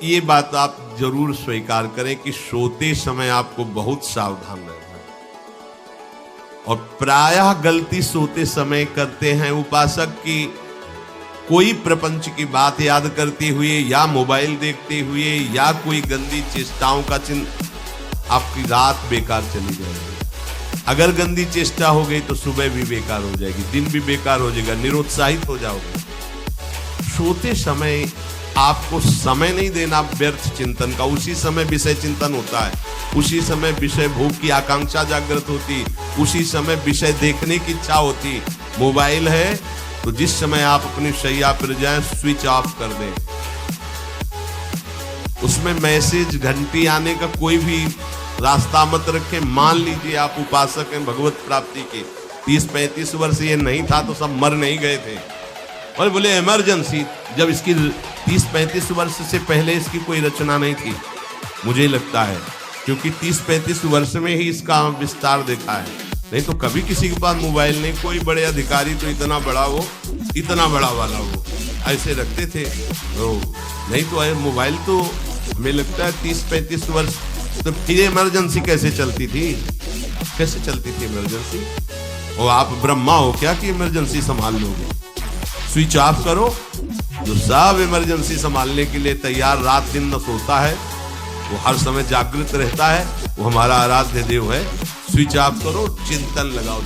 ये बात आप जरूर स्वीकार करें कि सोते समय आपको बहुत सावधान रहना है। और प्रायः गलती सोते समय करते हैं उपासक की कोई प्रपंच की बात याद करते हुए या मोबाइल देखते हुए या कोई गंदी चेष्टाओं का चिन्ह, आपकी रात बेकार चली जाएगी। अगर गंदी चेष्टा हो गई तो सुबह भी बेकार हो जाएगी, दिन भी बेकार हो जाएगा, निरुत्साहित हो जाओगे। सोते समय आपको समय नहीं देना व्यर्थ चिंतन का। उसी समय विषय चिंतन होता है, उसी समय विषय भोग की आकांक्षा जागृत होती, उसी समय विषय देखने की इच्छा होती। मोबाइल है तो जिस समय आप अपनी शैया पर जाएं स्विच ऑफ कर दें। उसमें मैसेज घंटी आने का कोई भी रास्ता मत रखें। मान लीजिए आप उपासक हैं भगवत प्राप्ति के, 30-35 वर्ष ये नहीं था तो सब मर नहीं गए थे। और बोले इमरजेंसी, जब इसकी 30-35 वर्ष से पहले इसकी कोई रचना नहीं थी, मुझे लगता है, क्योंकि 30-35 वर्ष में ही इसका विस्तार देखा है। नहीं तो कभी किसी के पास मोबाइल नहीं। कोई बड़े अधिकारी तो इतना बड़ा वो, इतना बड़ा वाला वो ऐसे रखते थे। तो नहीं तो मोबाइल तो हमें लगता है 30-35 वर्ष। तो फिर इमरजेंसी कैसे चलती थी? कैसे चलती थी इमरजेंसी? और आप ब्रह्मा हो क्या कि इमरजेंसी संभाल लोगे? स्विच ऑफ करो। जो सब इमरजेंसी संभालने के लिए तैयार, रात दिन न सोता है, वो हर समय जागृत रहता है, वो हमारा आराध्य देव है। स्विच ऑफ करो, चिंतन लगाओ।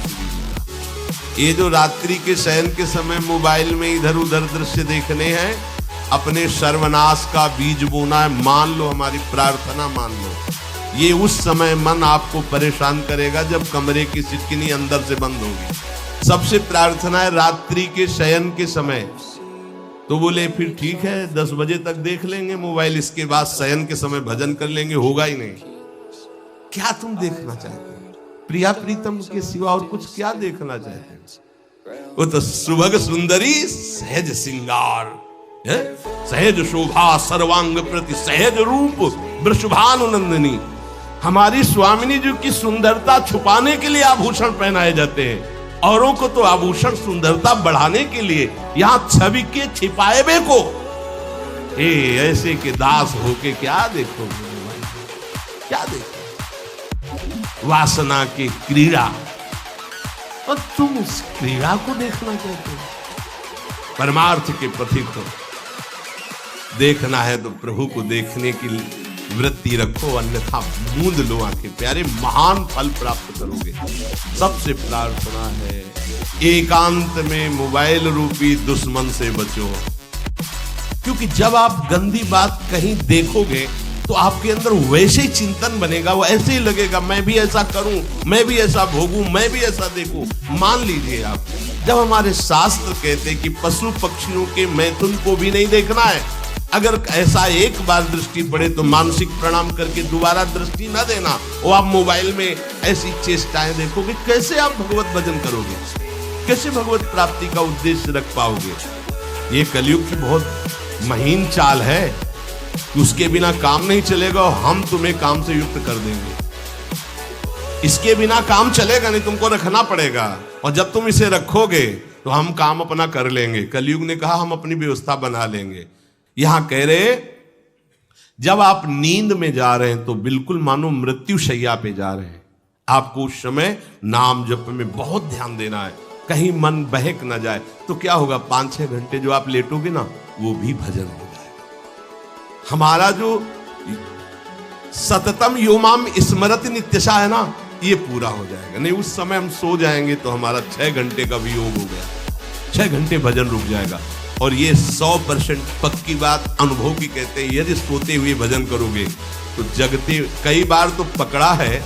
ये जो रात्रि के शयन के समय मोबाइल में इधर उधर दृश्य देखने हैं, अपने सर्वनाश का बीज बोना है। मान लो, हमारी प्रार्थना मान लो, ये उस समय मन आपको परेशान करेगा जब कमरे की सिटकिनी अंदर से बंद होगी। सबसे प्रार्थना है रात्रि के शयन के समय। तो बोले फिर ठीक है 10 बजे तक देख लेंगे मोबाइल, इसके बाद शयन के समय भजन कर लेंगे। होगा ही नहीं। क्या तुम देखना चाहते हो? प्रिया प्रीतम के सिवा और कुछ क्या देखना चाहते हैं? वो तो सुभग सुंदरी सहज सिंगार, सहज शोभा सर्वांग प्रति सहज रूप वृषभानुनंदिनी। हमारी स्वामिनी जी की सुंदरता छुपाने के लिए आभूषण पहनाए जाते हैं। औरों को तो आभूषण सुंदरता बढ़ाने के लिए, यहाँ छवि के छिपाए को ऐसे के दास होके क्या देखोगे? क्या देखो? वासना की क्रीड़ा, और तुम उस क्रीड़ा को देखना चाहते हो? परमार्थ के पथिक हो। देखना है तो प्रभु को देखने की वृत्ति रखो, अन्यथा मूंद लो आंखें। प्यारे, महान फल प्राप्त करोगे। सबसे प्रार्थना है एकांत में मोबाइल रूपी दुश्मन से बचो। क्योंकि जब आप गंदी बात कहीं देखोगे तो आपके अंदर वैसे ही चिंतन बनेगा। वो ऐसे ही लगेगा, मैं भी ऐसा करूं, मैं भी ऐसा भोगूं, मैं भी ऐसा देखूं। मान लीजिए आप, जब हमारे शास्त्र कहते कि पशु पक्षियों के मैथुन को भी नहीं देखना है, अगर ऐसा एक बार दृष्टि पड़े तो मानसिक प्रणाम करके दोबारा दृष्टि न देना। और आप मोबाइल में ऐसी चेष्टाएं देखोगे, कैसे आप भगवत भजन करोगे? कैसे भगवत प्राप्ति का उद्देश्य रख पाओगे? ये कलयुग की बहुत महीन चाल है कि उसके बिना काम नहीं चलेगा और हम तुम्हें काम से युक्त कर देंगे। इसके बिना काम चलेगा नहीं, तुमको रखना पड़ेगा। और जब तुम इसे रखोगे तो हम काम अपना कर लेंगे। कलयुग ने कहा हम अपनी व्यवस्था बना लेंगे। यहां कह रहे, जब आप नींद में जा रहे हैं तो बिल्कुल मानो मृत्यु शैया पे जा रहे हैं। आपको उस समय नाम जप में बहुत ध्यान देना है, कहीं मन बहक ना जाए। तो क्या होगा, 5-6 घंटे जो आप लेटोगे ना, वो भी भजन हो जाएगा। हमारा जो सततम योमाम स्मरति नित्यशा है ना, ये पूरा हो जाएगा। नहीं, उस समय हम सो जाएंगे तो हमारा 6 घंटे का वियोग हो गया, 6 घंटे भजन रुक जाएगा। और ये 100% पक्की बात अनुभव की कहते हैं। यदि सोते हुए भजन करोगे तो जगते, कई बार तो पकड़ा है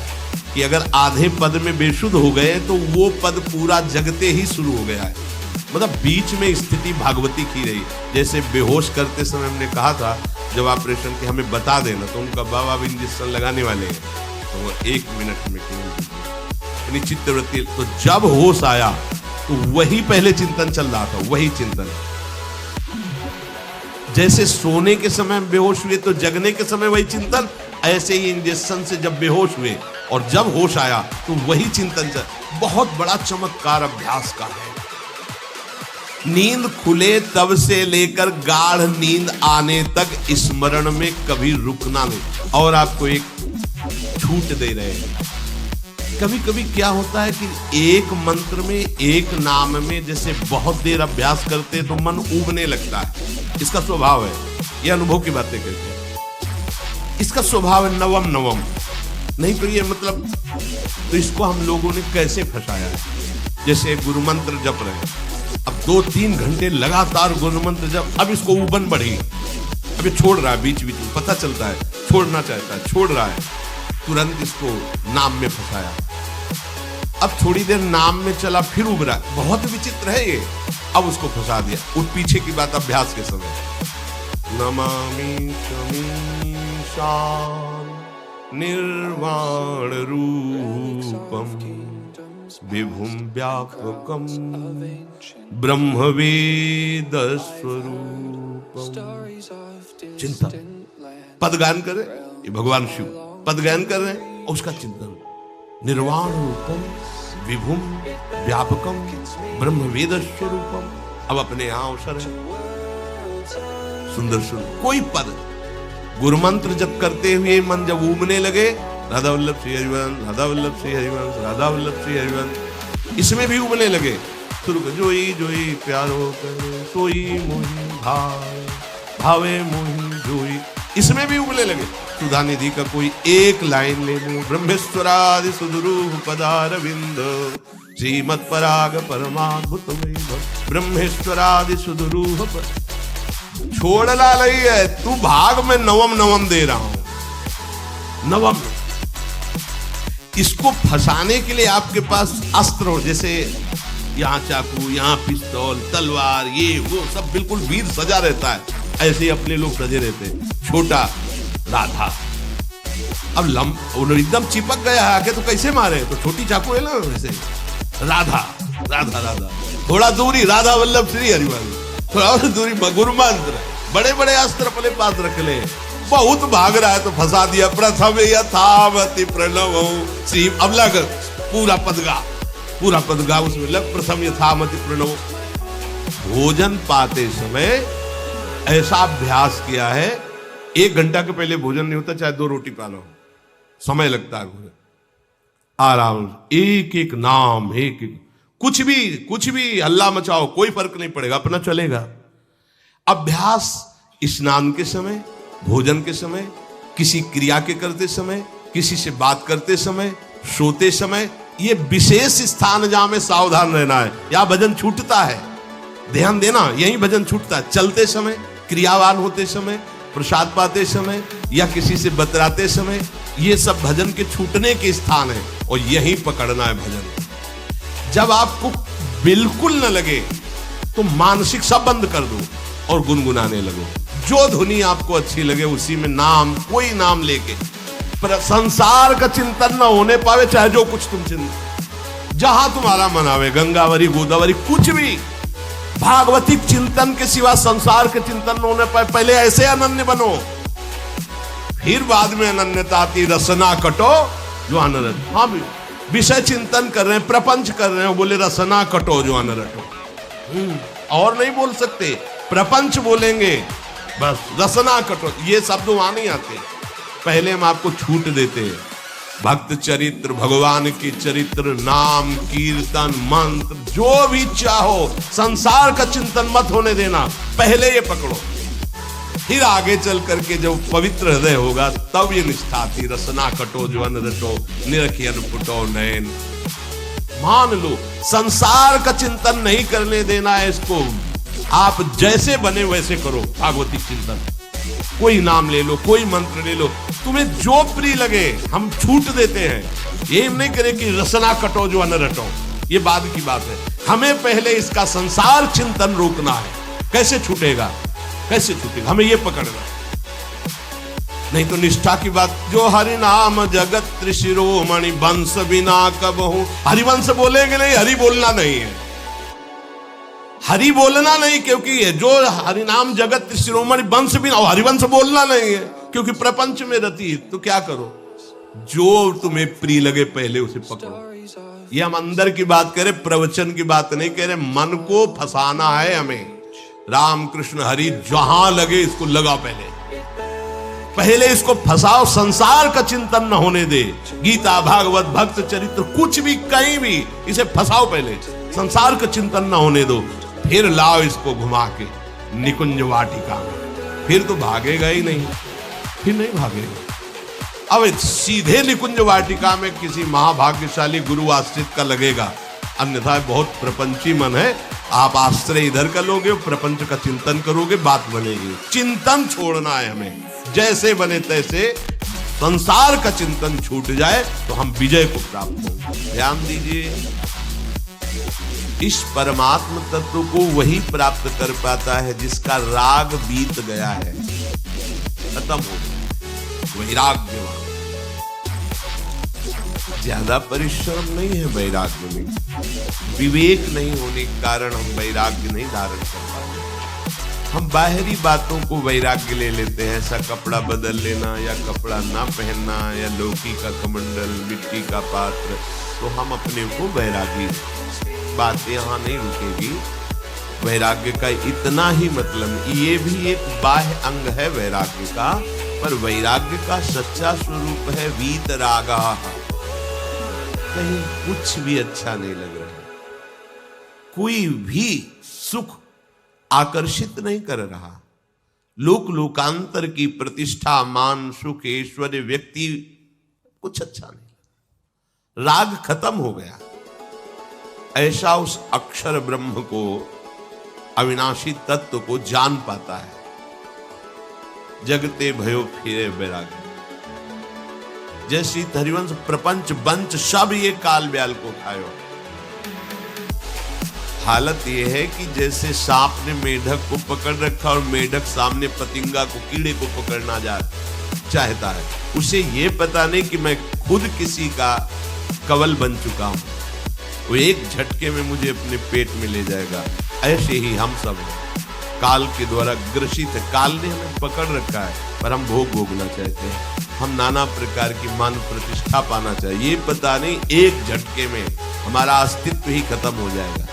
कि अगर आधे पद में बेशुद्ध हो गए तो वो पद पूरा जगते ही शुरू हो गया है। मतलब बीच में स्थिति भागवती की रही। जैसे बेहोश करते समय हमने कहा था, जब ऑपरेशन के हमें बता देना, तो उनका बाबा अब इंजेक्शन लगाने वाले हैं, तो वो 1 मिनट में अपनी चित्तवृत्ति। तो जब होश आया तो वही पहले चिंतन चल रहा था, वही चिंतन। जैसे सोने के समय बेहोश हुए तो जगने के समय वही चिंतन, ऐसे ही इंजेक्शन से जब बेहोश हुए और जब होश आया तो वही चिंतन चल। बहुत बड़ा चमत्कार अभ्यास का है। नींद खुले तब से लेकर गाढ़ नींद आने तक स्मरण में कभी रुकना नहीं। और आपको एक छूट दे रहे हैं। कभी कभी क्या होता है कि एक मंत्र में, एक नाम में जैसे बहुत देर अभ्यास करते तो मन उबने लगता है। इसका स्वभाव है, ये अनुभव की बातें कहते हैं। इसका स्वभाव है नवम नवम, नहीं तो ये मतलब, तो इसको हम लोगों ने कैसे फंसाया है। जैसे गुरु मंत्र जप रहे, अब 2-3 घंटे लगातार गुरु मंत्र जप, अब इसको उबन बढ़ी, अभी छोड़ रहा है, बीच बीच में पता चलता है छोड़ना चाहता है, छोड़ रहा है, तुरंत इसको नाम में फंसाया। अब थोड़ी देर नाम में चला, फिर उभरा, बहुत विचित्र है ये, अब उसको फंसा दिया। उस पीछे की बात अभ्यास के समय, नमामि शमीशान निर्वाण रूपम विभुम व्यापकम ब्रह्मवेद स्वरूपम। चिंता, पदगान करे, ये भगवान शिव पदगान कर रहे हैं, उसका चिंतन, निर्वाण रूपम विभुम व्यापकम ब्रह्मवेद स्वरूपम। अब अपने यहां अवसर है, सुंदर सुंदर कोई पद गुरु मंत्र जब करते हुए मन जब उबने लगे, राधा वल्लभ श्री हरिवंश, राधा वल्लभ श्री हरिवंश, राधा वल्लभ श्री हरिवंश, इसमें भी उबने लगे। शुरू कर, जोई जोई प्यारो करे सोई मोही भावे, भावे मोही जोई, इसमें भी उबने लगे। सुधा निधि का कोई एक लाइन ले लो, ब्रह्मेश्वरादि सुदुरूह पदारविंद श्रीमत् पराग परमाद्भुत वैभव, ब्रह्मेश्वरादि सुदुरूह। छोड़ना नहीं है, तू भाग में नवम नवम दे रहा हूं, नवम। इसको फंसाने के लिए आपके पास अस्त्र हो, जैसे यहाँ चाकू, यहाँ पिस्तौल, तलवार, ये वो सब बिल्कुल वीर सजा रहता है, ऐसे ही अपने लोग सजे रहते हैं। छोटा राधा, अब एकदम चिपक गया है आके, तो कैसे मारे, तो छोटी चाकू है ना वैसे, राधा राधा राधा, थोड़ा दूरी राधा वल्लभ श्री हरिवंश, थोड़ा और दूरी गुरु मंत्र, बड़े बड़े अस्त्र अपने पास रख ले। बहुत भाग रहा है तो फंसा दिया। प्रथम यथावति प्रणव श्री, अब लग पूरा पदगा, पूरा पदगा उसमें लग, प्रथम यथावति प्रणव। भोजन पाते समय ऐसा अभ्यास किया है, 1 घंटा के पहले भोजन नहीं होता, चाहे 2 रोटी पा लो, समय लगता है आराम, एक एक नाम, एक एक, कुछ भी हल्ला मचाओ, कोई फर्क नहीं पड़ेगा, अपना चलेगा। अभ्यास स्नान के समय, भोजन के समय, किसी क्रिया के करते समय, किसी से बात करते समय, सोते समय, ये विशेष स्थान जहां में सावधान रहना है। या भजन छूटता है, ध्यान देना, यही भजन छूटता है। चलते समय, क्रियावान होते समय, प्रसाद पाते समय या किसी से बतराते समय, ये सब भजन के छूटने के स्थान है, और यही पकड़ना है भजन। जब आपको बिल्कुल न लगे तो मानसिक सब बंद कर दो और गुनगुनाने लगो। जो धुनी आपको अच्छी लगे उसी में नाम, कोई नाम लेके, पर संसार का चिंतन न होने पावे, चाहे जो कुछ तुम चिंतन, जहां तुम्हारा मन आवे, गंगावरी गोदावरी, कुछ भी भागवतिक चिंतन के सिवा संसार के चिंतन न होने पाए। पहले ऐसे अनन्य बनो, फिर बाद में अनन्यता आती, रसना कटो जो अनरट। हाँ, विषय चिंतन कर रहे हैं, प्रपंच कर रहे हैं, बोले रसना कटो जो अनरटो, और नहीं बोल सकते, प्रपंच बोलेंगे बस, रसना कटो, ये शब्द वहां नहीं आते। पहले हम आपको छूट देते हैं, भक्त चरित्र, भगवान की चरित्र, नाम, कीर्तन, मंत्र, जो भी चाहो, संसार का चिंतन मत होने देना, पहले ये पकड़ो। फिर आगे चल करके जब पवित्र हृदय होगा तब ये निष्ठा आती, रसना कटो जो अनरटो निरखी अनपुटो नयन। मान लो संसार का चिंतन नहीं करने देना है इसको, आप जैसे बने वैसे करो भागवती चिंतन। कोई नाम ले लो, कोई मंत्र ले लो, तुम्हें जो प्रिय लगे, हम छूट देते हैं। ये नहीं करे कि रसना कटो जो अनरटो, ये बाद की बात है। हमें पहले इसका संसार चिंतन रोकना है। कैसे छूटेगा, कैसे छूटेगा, हमें ये पकड़ना, नहीं तो निष्ठा की बात। जो हरि नाम जगत त्रिशिरोमणि वंश बिना कबहू, हरिवंश बोलेंगे नहीं, हरि बोलना नहीं है, हरि बोलना नहीं, क्योंकि जो हरि नाम जगत त्रिशिरोमणि वंश बिना, हरिवंश बोलना नहीं है क्योंकि प्रपंच में रति। तो क्या करो, जो तुम्हें प्रिय लगे पहले उसे पकड़ो। ये हम अंदर की बात करें, प्रवचन की बात नहीं कह रहे। मन को फंसाना है हमें। राम कृष्ण हरि जहां लगे इसको लगा, पहले इसको फंसाओ। संसार का चिंतन न होने दे। गीता भागवत भक्त चरित्र कुछ भी कहीं भी इसे फंसाओ, पहले संसार का चिंतन न होने दो, फिर लाओ इसको घुमा के निकुंज वाटिका में। फिर तो भागेगा ही नहीं, फिर नहीं भागेगा। अब सीधे निकुंज वाटिका में किसी महाभाग्यशाली गुरु आश्रित का लगेगा, अन्यथा बहुत प्रपंची मन है। आप आश्रय इधर का लोगे, प्रपंच का चिंतन करोगे, बात बनेगी। चिंतन छोड़ना है हमें, जैसे बने तैसे संसार का चिंतन छूट जाए तो हम विजय को प्राप्त होंगे। ध्यान दीजिए, इस परमात्म तत्व को वही प्राप्त कर पाता है जिसका राग बीत गया है, खत्म हो गया, वैराग्यवान। ज्यादा परिश्रम नहीं है वैराग्य में, विवेक नहीं होने के कारण हम वैराग्य नहीं धारण कर पाते। हम बाहरी बातों को वैराग्य ले लेते हैं, ऐसा कपड़ा बदल लेना या कपड़ा ना पहनना या लौकी का कमंडल, मिट्टी का पात्र, तो हम अपने को वैरागी। बात यहाँ नहीं रुकेगी। वैराग्य का इतना ही मतलब, ये भी एक बाह्य अंग है वैराग्य का, पर वैराग्य का सच्चा स्वरूप है वीतरागा। कहीं कुछ भी अच्छा नहीं लग रहा है, कोई भी सुख आकर्षित नहीं कर रहा। लोक लोकांतर की प्रतिष्ठा, मान, सुख, ऐश्वर्य, व्यक्ति, कुछ अच्छा नहीं। राग खत्म हो गया। ऐसा उस अक्षर ब्रह्म को, अविनाशी तत्व को जान पाता है। जगते भयो फिरे वैराग्य। जैसी हरिवंश प्रपंच बंच सब ये काल ब्याल को खायो। हालत ये है कि जैसे सांप ने मेढक को पकड़ रखा और मेढक सामने पतिंगा को, कीड़े को पकड़ना चाहता है। उसे ये पता नहीं कि मैं खुद किसी का कवल बन चुका हूं, वो एक झटके में मुझे अपने पेट में ले जाएगा। ऐसे ही हम सब काल के द्वारा ग्रसित है। काल ने हमें पकड़ रखा है, पर हम भोग भोगना चाहते हैं। हम नाना प्रकार की मान प्रतिष्ठा पाना चाहिए। ये पता नहीं एक झटके में हमारा अस्तित्व ही खत्म हो जाएगा।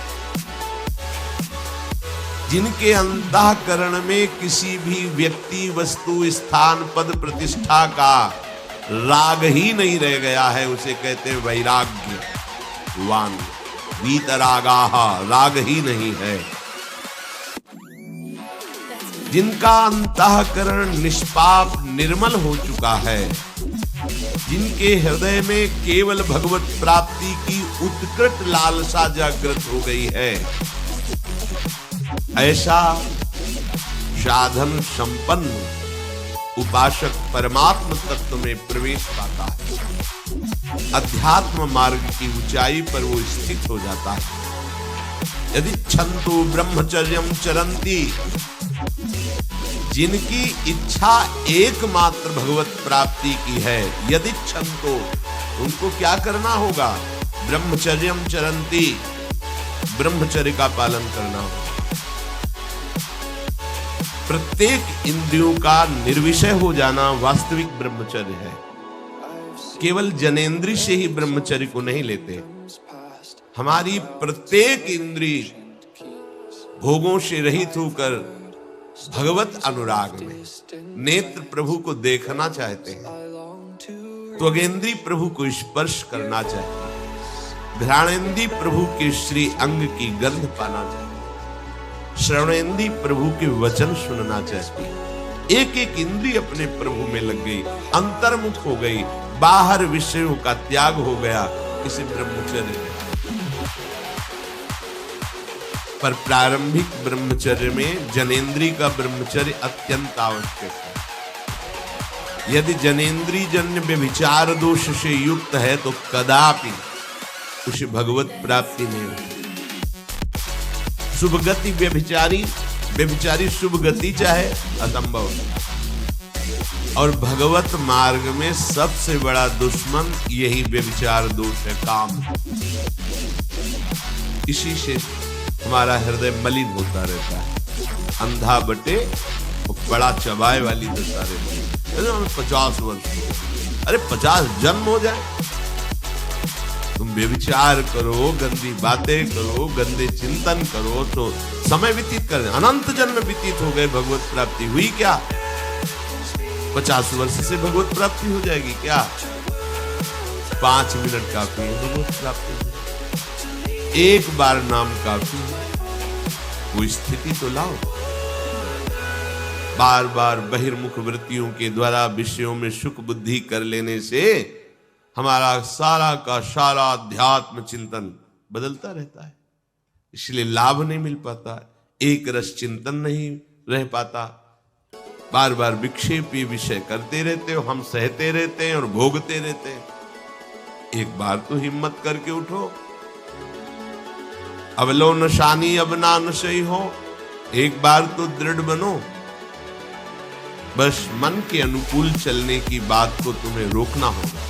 जिनके अंतःकरण में किसी भी व्यक्ति, वस्तु, स्थान, पद, प्रतिष्ठा का राग ही नहीं रह गया है, उसे कहते हैं वैराग्यवान। वीतरागाः, राग ही नहीं है। जिनका अंतःकरण निष्पाप निर्मल हो चुका है, जिनके हृदय में केवल भगवत प्राप्ति की उत्कट लालसा जागृत हो गई है, ऐसा साधन संपन्न उपासक परमात्म तत्व में प्रवेश पाता है। अध्यात्म मार्ग की ऊंचाई पर वो स्थित हो जाता है। यदि छंतु ब्रह्मचर्यम चरंती, जिनकी इच्छा एकमात्र भगवत प्राप्ति की है, यदि छंतो, उनको क्या करना होगा? ब्रह्मचर्यम चरंती, ब्रह्मचर्य का पालन करना होगा। प्रत्येक इंद्रियों का निर्विषय हो जाना वास्तविक ब्रह्मचर्य है। केवल जनेंद्रिय से ही ब्रह्मचर्य को नहीं लेते। हमारी प्रत्येक इंद्रिय भोगों से रहित होकर भगवत अनुराग में, नेत्र प्रभु को देखना चाहते हैं, त्वगेंद्री प्रभु को स्पर्श करना चाहते हैं, घ्राणेंद्री प्रभु के श्री अंग की गंध पाना चाहते, श्रवणेंद्री प्रभु के वचन सुनना चाहती है। एक एक इंद्री अपने प्रभु में लग गई, अंतर्मुख हो गई, बाहर विषयों का त्याग हो गया। इसे ब्रह्मचर्य। पर प्रारंभिक ब्रह्मचर्य में जनेंद्री का ब्रह्मचर्य अत्यंत आवश्यक है। यदि जनेंद्री जन्य व्यभिचार दोष से युक्त है तो कदापि उसे भगवत प्राप्ति नहीं होती। शुभ गति व्यभिचारी शुभ गति चाहे, असंभव। और भगवत मार्ग में सबसे बड़ा दुश्मन यही व्यभिचार दोष है, काम। इसी से हमारा हृदय मलिन होता रहता है। अंधा बटे वो बड़ा चबाए वाली दशा रहती है। 50 वर्ष, अरे 50 जन्म हो जाए, तुम व्यभिचार करो, गंदी बातें करो, गंदे चिंतन करो तो समय व्यतीत कर, अनंत जन्म व्यतीत हो गए, भगवत प्राप्ति हुई क्या? 50 वर्ष से भगवत प्राप्ति हो जाएगी क्या? 5 मिनट काफी है भगवत प्राप्ति। एक बार नाम काफी है। वो स्थिति तो लाओ। बार बार बहिर्मुख वृत्तियों के द्वारा विषयों में सुख बुद्धि कर लेने से हमारा सारा का सारा अध्यात्म चिंतन बदलता रहता है, इसलिए लाभ नहीं मिल पाता, एक रस चिंतन नहीं रह पाता। बार बार विक्षेपी विषय करते रहते हो, हम सहते रहते हैं और भोगते रहते हैं। एक बार तो हिम्मत करके उठो। अवलो नशानी अब ना नशई हो, एक बार तो दृढ़ बनो। बस मन के अनुकूल चलने की बात को तुम्हें रोकना होगा,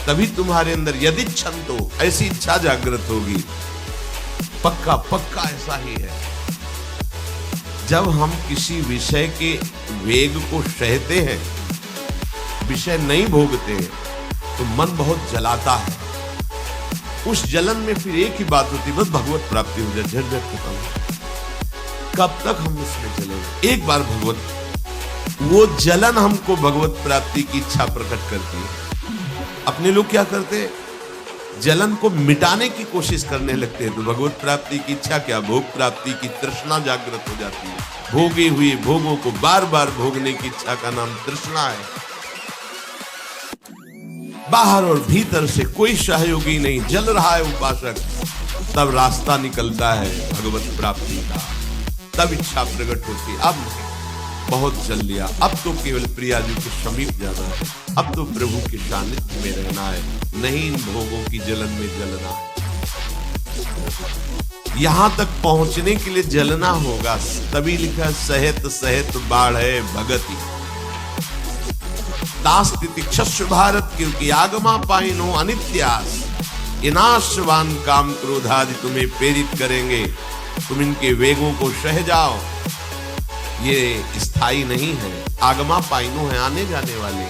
तभी तुम्हारे अंदर यदि क्षण तो ऐसी इच्छा जागृत होगी। पक्का पक्का ऐसा ही है। जब हम किसी विषय के वेग को सहते हैं, विषय नहीं भोगते हैं, तो मन बहुत जलाता है। उस जलन में फिर एक ही बात होती है, बस भगवत प्राप्ति हो जाए, झंझट खत्म। कब तक हम इसमें चलेंगे? एक बार भगवत, वो जलन हमको भगवत प्राप्ति की इच्छा प्रकट करती है। अपने लोग क्या करते, जलन को मिटाने की कोशिश करने लगते हैं, तो भगवत प्राप्ति की इच्छा क्या, भोग प्राप्ति की तृष्णा जागृत हो जाती है। भोगी हुई भोगों को बार बार भोगने की इच्छा का नाम तृष्णा है। बाहर और भीतर से कोई सहयोगी नहीं, जल रहा है उपासक, तब रास्ता निकलता है भगवत प्राप्ति का, तब इच्छा प्रकट होती है। अब बहुत जल लिया, अब तो केवल प्रिया जी के समीप जाना है, अब तो प्रभु के सानिध्य में रहना है, नहीं इन भोगों की जलन में जलना है। यहां तक पहुंचने के लिए जलना होगा, तभी लिखा सहित सहित बाढ़ है भगति दास्तिति क्षस्व भारत, क्योंकि आगमा पाइनो अनित्यास, ये नाशवान काम क्रोधादि तुम्हें प्रेरित करेंगे, तुम इनके वेगों को सह जाओ। ये स्थायी नहीं है, आगमा पाइनो है, आने जाने वाले,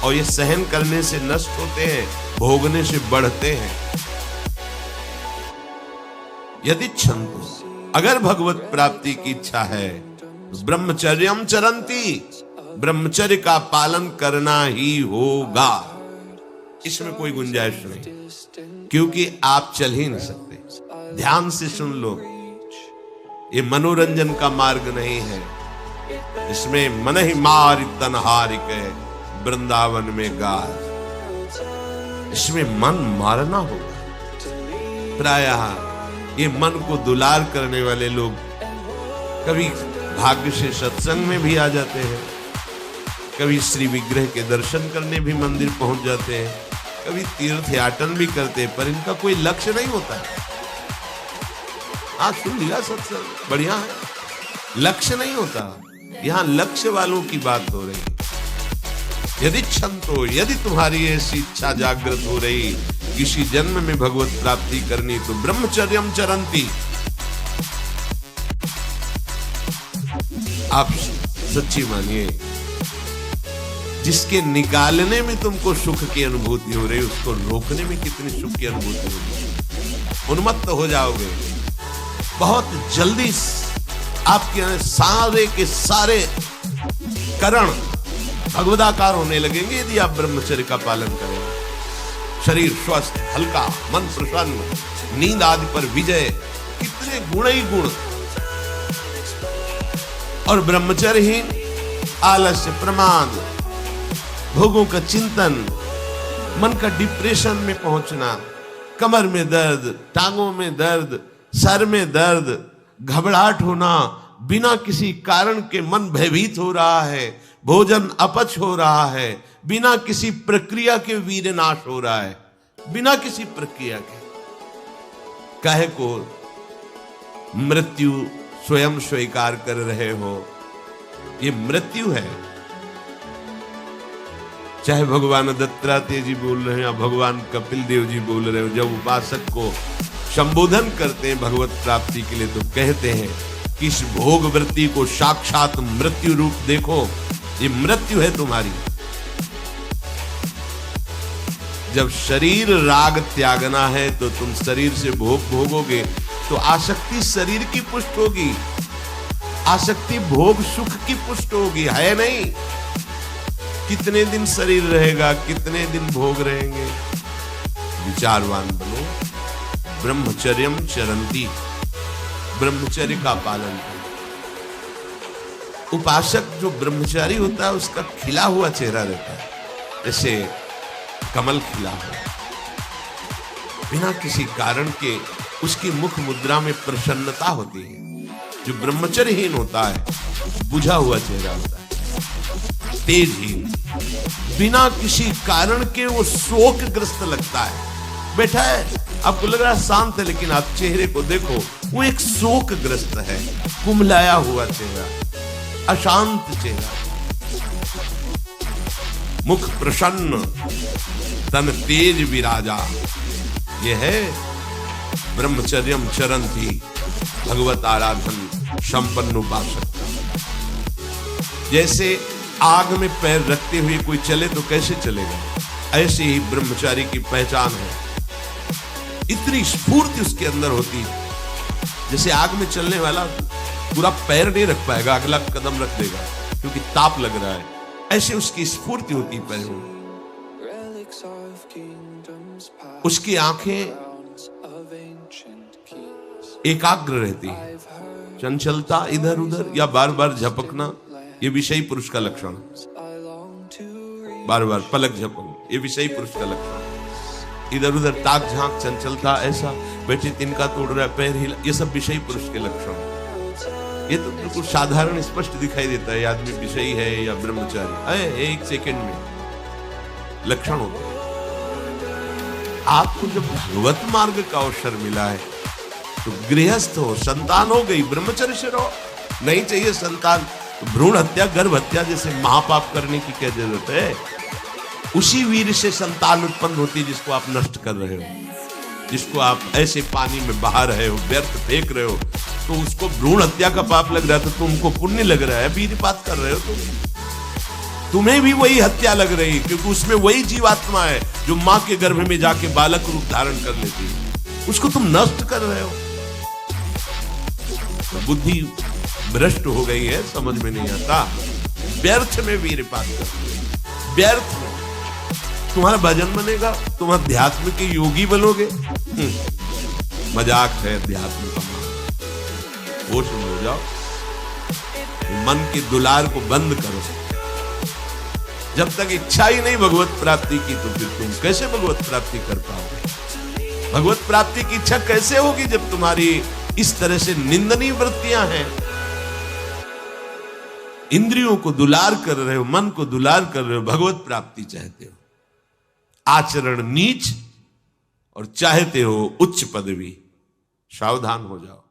और ये सहन करने से नष्ट होते हैं, भोगने से बढ़ते हैं। यदि छंतो, अगर भगवत प्राप्ति की इच्छा है, ब्रह्मचर्यम चरंती, ब्रह्मचर्य का पालन करना ही होगा, इसमें कोई गुंजाइश नहीं, क्योंकि आप चल ही नहीं सकते। ध्यान से सुन लो, ये मनोरंजन का मार्ग नहीं है, इसमें मन ही मार तन हारिक है वृंदावन में गाय, इसमें मन मारना होगा। प्रायः ये मन को दुलार करने वाले लोग कभी भाग्य से सत्संग में भी आ जाते हैं, कभी श्री विग्रह के दर्शन करने भी मंदिर पहुंच जाते हैं, कभी तीर्थ याटन भी करते हैं, पर इनका कोई लक्ष्य नहीं होता है। आज सुन लिया सत्संग, बढ़िया है, लक्ष्य नहीं होता। यहां लक्ष्य वालों की बात हो रही। यदि क्षंतो, यदि तुम्हारी ऐसी इच्छा जागृत हो रही किसी जन्म में भगवत प्राप्ति करनी, तो ब्रह्मचर्यम चरंती, आप सच्ची मानिए, जिसके निकालने में तुमको सुख की अनुभूति हो रही, उसको रोकने में कितनी सुख की अनुभूति होगी। उन्मत्त हो जाओगे, बहुत जल्दी आपके सारे के सारे करण भगवदाकार होने लगेंगे यदि आप ब्रह्मचर्य का पालन करेंगे। शरीर स्वस्थ, हल्का, मन प्रसन्न, नींद आदि पर विजय, कितने गुण ही गुण। और ब्रह्मचर्यहीन आलस्य, प्रमाद, भोगों का चिंतन, मन का डिप्रेशन में पहुंचना, कमर में दर्द, टांगों में दर्द, सर में दर्द, घबराहट होना, बिना किसी कारण के मन भयभीत हो रहा है, भोजन अपच हो रहा है, बिना किसी प्रक्रिया के वीरनाश हो रहा है, बिना किसी प्रक्रिया के। काहे को मृत्यु स्वयं स्वीकार कर रहे हो, ये मृत्यु है। चाहे भगवान दत्तात्रेय जी बोल रहे हैं या भगवान कपिल देव जी बोल रहे हो, जब उपासक को संबोधन करते हैं भगवत प्राप्ति के लिए, तो कहते हैं कि इस भोग वृत्ति को साक्षात मृत्यु रूप देखो, ये मृत्यु है तुम्हारी। जब शरीर राग त्यागना है तो तुम शरीर से भोग भोगोगे तो आसक्ति शरीर की पुष्ट होगी, आसक्ति भोग सुख की पुष्ट होगी, है नहीं। कितने दिन शरीर रहेगा, कितने दिन भोग रहेंगे। विचारवान बनो, ब्रह्मचर्यम चरंती, ब्रह्मचर्य का पालन करो। उपासक जो ब्रह्मचारी होता है उसका खिला हुआ चेहरा रहता है, जैसे कमल खिला हो, बिना किसी कारण के उसकी मुख मुद्रा में प्रसन्नता होती है। जो ब्रह्मचर्यहीन होता है बुझा हुआ चेहरा होता है, तेजहीन, बिना किसी कारण के वो शोकग्रस्त लगता है। बैठा है, आपको लग रहा है शांत है, लेकिन आप चेहरे को देखो, वो एक शोकग्रस्त है, कुम्हलाया हुआ चेहरा, अशांत चेहरा, मुख प्रसन्न, तन तेज विराजा। ये है ब्रह्मचर्यम चरंती, भगवत आराधन संपन्न उपासक। जैसे आग में पैर रखते हुए कोई चले तो कैसे चलेगा, ऐसे ही ब्रह्मचारी की पहचान है। इतनी स्फूर्ति उसके अंदर होती है, जैसे आग में चलने वाला पूरा पैर नहीं रख पाएगा, अगला कदम रख देगा क्योंकि ताप लग रहा है, ऐसे उसकी स्फूर्ति होती पैरों में। उसकी आंखें एकाग्र रहती है, चंचलता इधर उधर या बार बार झपकना ये विषयी पुरुष का लक्षण, बार बार पलक झपकना ये विषयी पुरुष का लक्षण, इधर उधर ताक झांक चंचलता, ऐसा बैठे तिनका तोड़ रहा है, पैर हिला, ये सब विषयी पुरुष के लक्षण। ये तो बिल्कुल साधारण स्पष्ट दिखाई देता है आदमी विषयी है या ब्रह्मचारी है, एक सेकंड में लक्षण होता है। आपको जब भगवत मार्ग का अवसर मिला है तो गृहस्थ हो, संतान हो गई, ब्रह्मचर्य से रहो। नहीं चाहिए संतान, भ्रूण हत्या गर्भ हत्या जैसे महापाप करने की क्या जरूरत है। उसी वीर से संतान उत्पन्न होती है जिसको आप नष्ट कर रहे हो, जिसको आप ऐसे पानी में बहा रहे हो, व्यर्थ फेंक रहे हो, तो उसको भ्रूण हत्या का पाप लग रहा है, तो तुमको पुण्य लग रहा है, वीरपात कर रहे हो तुम्हें भी वही हत्या लग रही है, क्योंकि उसमें वही जीवात्मा है जो मां के गर्भ में जाके बालक रूप धारण कर लेती है, उसको तुम नष्ट कर रहे हो। तो बुद्धि भ्रष्ट हो गई है, समझ में नहीं आता, व्यर्थ में वीरपात कर, व्यर्थ में। तुम्हारा भजन बनेगा, तुम अध्यात्म के योगी बनोगे, मजाक है अध्यात्म का। होश में हो जाओ, मन के दुलार को बंद करो। जब तक इच्छा ही नहीं भगवत प्राप्ति की, तो फिर तुम कैसे भगवत प्राप्ति कर पाओगे। भगवत प्राप्ति की इच्छा कैसे होगी जब तुम्हारी इस तरह से निंदनीय वृत्तियां हैं। इंद्रियों को दुलार कर रहे हो, मन को दुलार कर रहे हो, भगवत प्राप्ति चाहते हो, आचरण नीच और चाहते हो उच्च पदवी। सावधान हो जाओ।